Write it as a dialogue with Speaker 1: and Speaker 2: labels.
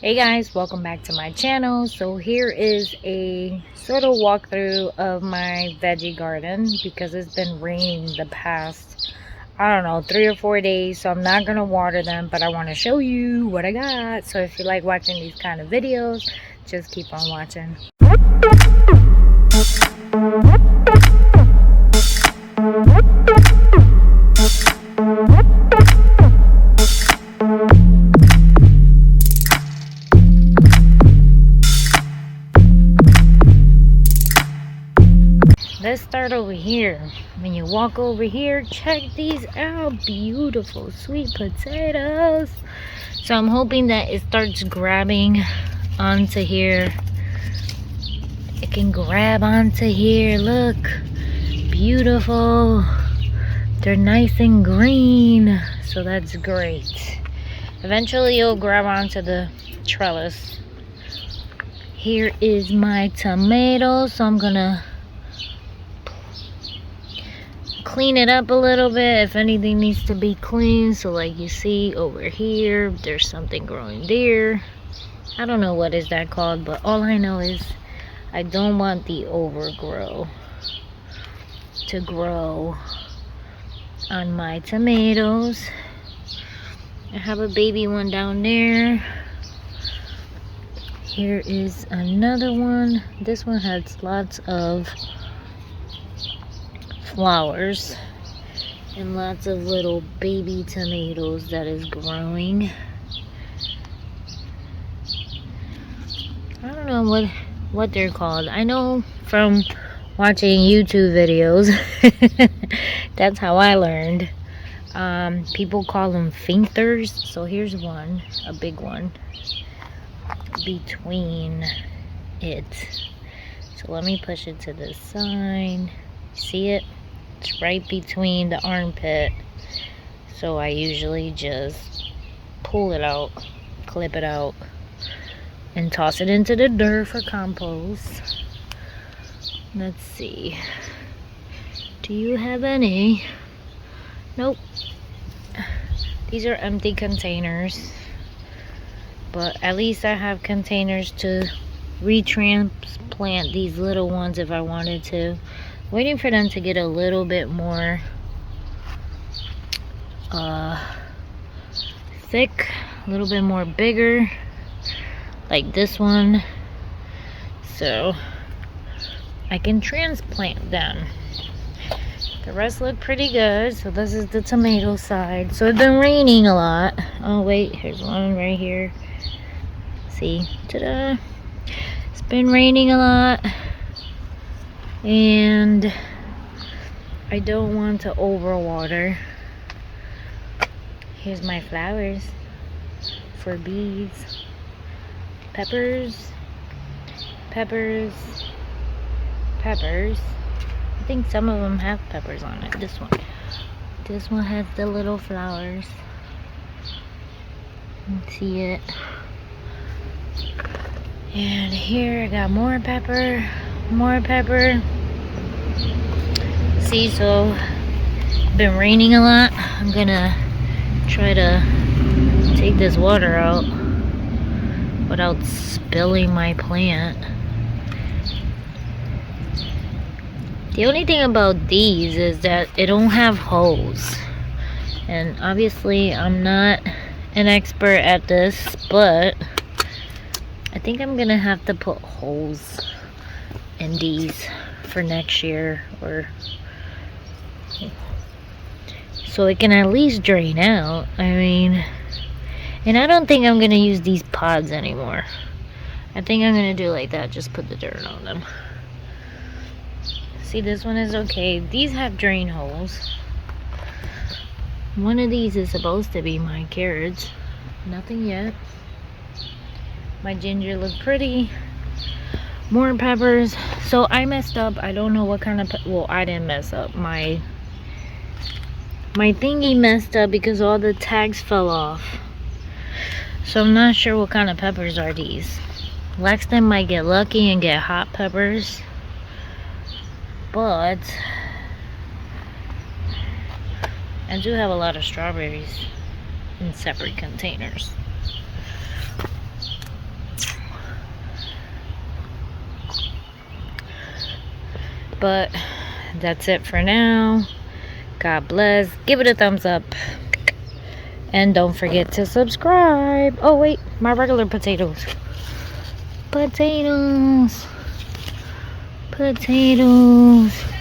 Speaker 1: Hey guys, welcome back to my channel. So here is a sort of walkthrough of my veggie garden because it's been raining the past, I don't know, 3 or 4 days. So I'm not going to water them, but I want to show you what I got. So if you like watching these kind of videos, just keep on watching. Let's start over here. When you walk over here, check these out. Beautiful sweet potatoes. So I'm hoping that it starts grabbing onto here. It can grab onto here. Look, beautiful. They're nice and green, so that's great. Eventually it'll grab onto the trellis. Here is my tomato, so I'm gonna clean it up a little bit if anything needs to be cleaned. So like you see over here, there's something growing there. I don't know what is that called, but all I know is I don't want the overgrow to grow on my tomatoes. I have a baby one down there. Here is another one. This one has lots of flowers and lots of little baby tomatoes that is growing. I don't know what they're called. I know from watching YouTube videos that's how I learned. People call them finkters. So here's one, a big one between it. So let me push it to the side. See it? It's right between the armpit. So I usually just pull it out, clip it out, and toss it into the dirt for compost. Let's see. Do you have any? Nope. These are empty containers. But at least I have containers to retransplant these little ones if I wanted to. Waiting for them to get a little bit more thick, a little bit more bigger, like this one, so I can transplant them. The rest look pretty good. So this is the tomato side. So it's been raining a lot. Oh wait, here's one right here. See, ta-da! It's been raining a lot, and I don't want to overwater. Here's my flowers for bees. Peppers, peppers, peppers. I think some of them have peppers on it. This one has the little flowers. You can see it. And here I got more pepper, more pepper. See, so been raining a lot. I'm gonna try to take this water out without spilling my plant. The only thing about these is that it don't have holes. And obviously I'm not an expert at this, but I think I'm gonna have to put holes in these for next year, or so it can at least drain out. I mean, and I don't think I'm gonna use these pods anymore. I think I'm gonna do like that, just put the dirt on them. See, this one is okay. These have drain holes. One of these is supposed to be my carrots. Nothing yet. My ginger look pretty. More peppers. So I messed up. I don't know what kind of well, I didn't mess up. My thingy messed up because all the tags fell off. So I'm not sure what kind of peppers are these. Lexton might get lucky and get hot peppers, but I do have a lot of strawberries in separate containers. But that's it for now. God bless. Give it a thumbs up. And don't forget to subscribe. Oh, wait. My regular potatoes. Potatoes. Potatoes.